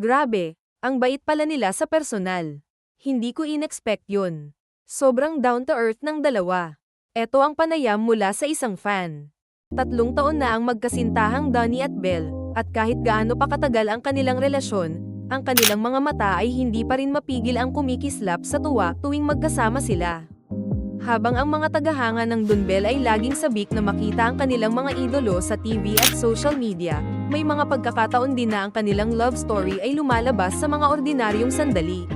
Grabe, ang bait pala nila sa personal. Hindi ko inexpect yun. Sobrang down to earth ng dalawa. Eto ang panayam mula sa isang fan. 3 taon na ang magkasintahang Donnie at Belle, at kahit gaano pa katagal ang kanilang relasyon, ang kanilang mga mata ay hindi pa rin mapigil ang kumikislap sa tuwa tuwing magkasama sila. Habang ang mga tagahanga ng Dunbel ay laging sabik na makita ang kanilang mga idolo sa TV at social media, may mga pagkakataon din na ang kanilang love story ay lumalabas sa mga ordinaryong sandali.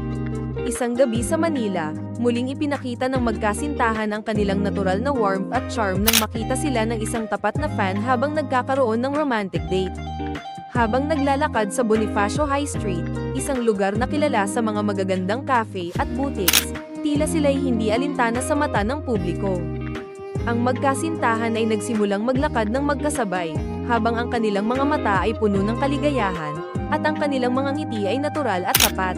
Isang gabi sa Manila, muling ipinakita ng magkasintahan ang kanilang natural na warmth at charm nang makita sila ng isang tapat na fan habang nagkakaroon ng romantic date. Habang naglalakad sa Bonifacio High Street, isang lugar na kilala sa mga magagandang cafe at boutiques, tila sila'y hindi alintana sa mata ng publiko. Ang magkasintahan ay nagsimulang maglakad ng magkasabay, habang ang kanilang mga mata ay puno ng kaligayahan, at ang kanilang mga ngiti ay natural at tapat.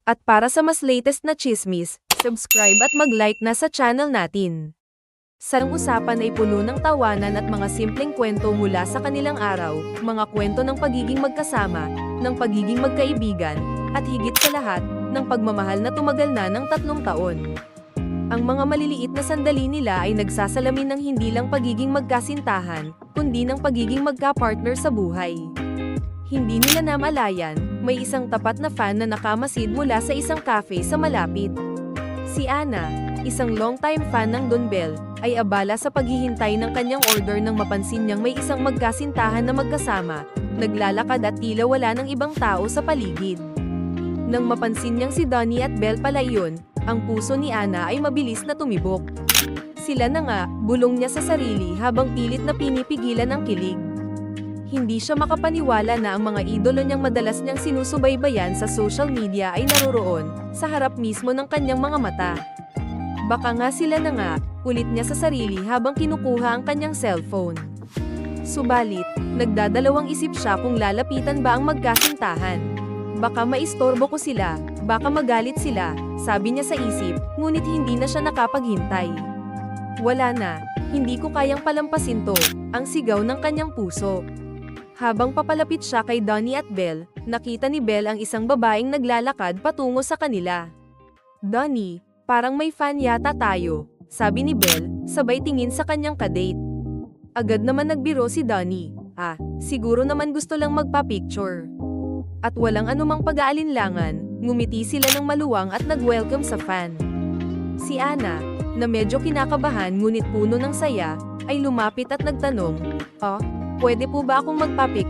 At para sa mas latest na chismis, subscribe at mag-like na sa channel natin. Sa usapan ay puno ng tawanan at mga simpleng kwento mula sa kanilang araw, mga kwento ng pagiging magkasama, ng pagiging magkaibigan, at higit sa lahat, ng pagmamahal na tumagal na ng 3 taon. Ang mga maliliit na sandali nila ay nagsasalamin ng hindi lang pagiging magkasintahan, kundi ng pagiging magka-partner sa buhay. Hindi nila namalayan, may isang tapat na fan na nakamasid mula sa isang cafe sa malapit. Si Ana, isang long-time fan ng Dunbel, ay abala sa paghihintay ng kanyang order nang mapansin niyang may isang magkasintahan na magkasama, naglalakad at tila wala ng ibang tao sa paligid. Nang mapansin niyang si Donnie at Belle pala iyon, ang puso ni Ana ay mabilis na tumibok. Sila na nga, bulong niya sa sarili habang pilit na pinipigilan ang kilig. Hindi siya makapaniwala na ang mga idolo niyang madalas niyang sinusubaybayan sa social media ay naroroon, sa harap mismo ng kanyang mga mata. Baka nga sila na nga, ulit niya sa sarili habang kinukuha ang kanyang cellphone. Subalit, nagdadalawang isip siya kung lalapitan ba ang magkasintahan. Baka maistorbo ko sila, baka magalit sila, sabi niya sa isip, ngunit hindi na siya nakapaghintay. Wala na, hindi ko kayang palampasin to, ang sigaw ng kanyang puso. Habang papalapit siya kay Donnie at Belle, nakita ni Belle ang isang babaeng naglalakad patungo sa kanila. Donnie, parang may fan yata tayo, sabi ni Belle, sabay tingin sa kanyang kadate. Agad naman nagbiro si Donnie, siguro naman gusto lang magpa-picture. At walang anumang pag-aalinlangan, ngumiti sila ng maluwang at nag-welcome sa fan. Si Ana, na medyo kinakabahan ngunit puno ng saya, ay lumapit at nagtanong, pwede po ba akong magpa-pic?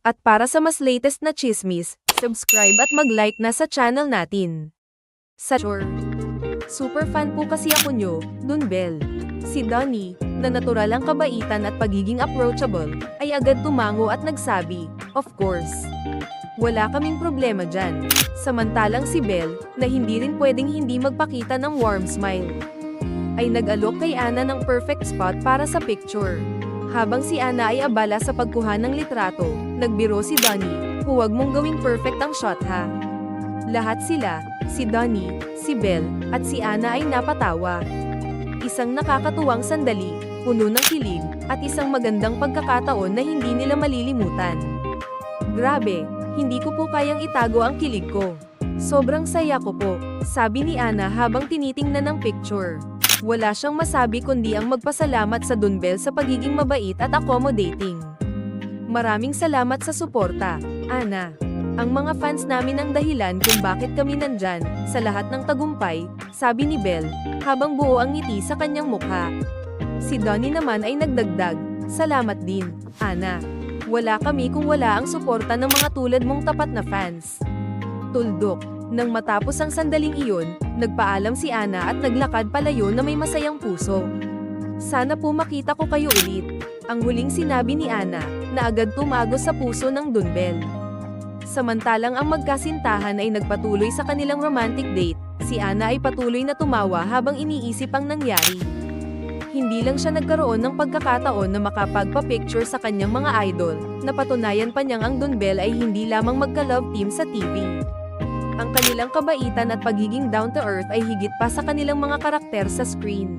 At para sa mas latest na chismis, subscribe at mag-like na sa channel natin. Super fan po kasi ako nyo, Dunbel. Si Donnie, na natural ang kabaitan at pagiging approachable, ay agad tumango at nagsabi, of course. Wala kaming problema dyan. Samantalang si Belle, na hindi rin pwedeng hindi magpakita ng warm smile, ay nag-alok kay Ana ng perfect spot para sa picture. Habang si Ana ay abala sa pagkuha ng litrato, nagbiro si Donnie, huwag mong gawing perfect ang shot ha. Lahat sila, si Donnie, si Belle, at si Ana ay napatawa. Isang nakakatuwang sandali, puno ng kilig, at isang magandang pagkakataon na hindi nila malilimutan. Grabe, hindi ko po kayang itago ang kilig ko. Sobrang saya ko po, sabi ni Ana habang tinitingnan ang picture. Wala siyang masabi kundi ang magpasalamat sa Dunbel sa pagiging mabait at accommodating. Maraming salamat sa suporta, Ana. Ang mga fans namin ang dahilan kung bakit kami nandyan, sa lahat ng tagumpay, sabi ni Belle, habang buo ang ngiti sa kanyang mukha. Si Donnie naman ay nagdagdag, salamat din, Ana. Wala kami kung wala ang suporta ng mga tulad mong tapat na fans. Tuldok, nang matapos ang sandaling iyon, nagpaalam si Ana at naglakad palayo na may masayang puso. Sana po makita ko kayo ulit, ang huling sinabi ni Ana, na agad tumago sa puso ng Dunbel. Samantalang ang magkasintahan ay nagpatuloy sa kanilang romantic date, si Ana ay patuloy na tumawa habang iniisip ang nangyari. Hindi lang siya nagkaroon ng pagkakataon na makapagpa-picture sa kanyang mga idol, napatunayan pa niyang ang Dunbel ay hindi lamang magka-love team sa TV. Ang kanilang kabaitan at pagiging down-to-earth ay higit pa sa kanilang mga karakter sa screen.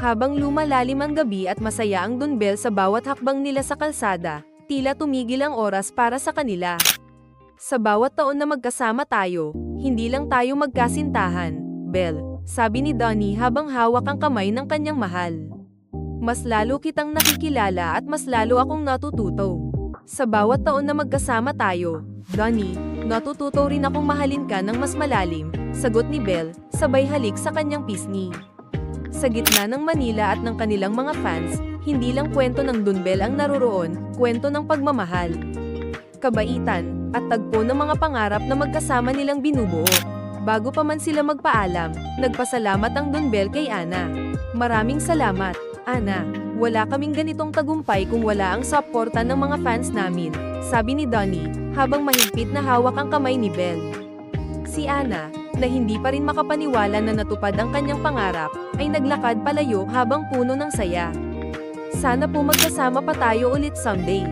Habang lumalalim ang gabi at masaya ang Dunbel sa bawat hakbang nila sa kalsada, tila tumigil ang oras para sa kanila. Sa bawat taon na magkasama tayo, hindi lang tayo magkasintahan, Belle, sabi ni Donnie habang hawak ang kamay ng kanyang mahal. Mas lalo kitang nakikilala at mas lalo akong natututo. Sa bawat taon na magkasama tayo, Donnie, natututo rin akong mahalin ka ng mas malalim, sagot ni Belle, sabay halik sa kanyang pisngi. Sa gitna ng Manila at ng kanilang mga fans, hindi lang kwento ng Dunbel ang naroroon, kwento ng pagmamahal, kabaitan, at tagpo ng mga pangarap na magkasama nilang binubuo. Bago pa man sila magpaalam, nagpasalamat ang Dunbel kay Ana. Maraming salamat, Ana. Wala kaming ganitong tagumpay kung wala ang suporta ng mga fans namin, sabi ni Donnie, habang mahigpit na hawak ang kamay ni Belle. Si Ana, na hindi pa rin makapaniwala na natupad ang kanyang pangarap, ay naglakad palayo habang puno ng saya. Sana po magkasama pa tayo ulit someday,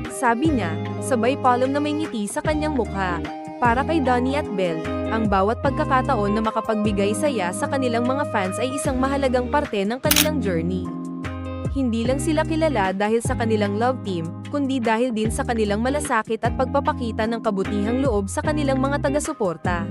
sabi niya, sabay palom na may ngiti sa kanyang mukha. Para kay Donnie at Belle, ang bawat pagkakataon na makapagbigay saya sa kanilang mga fans ay isang mahalagang parte ng kanilang journey. Hindi lang sila kilala dahil sa kanilang love team, kundi dahil din sa kanilang malasakit at pagpapakita ng kabutihang loob sa kanilang mga taga-suporta.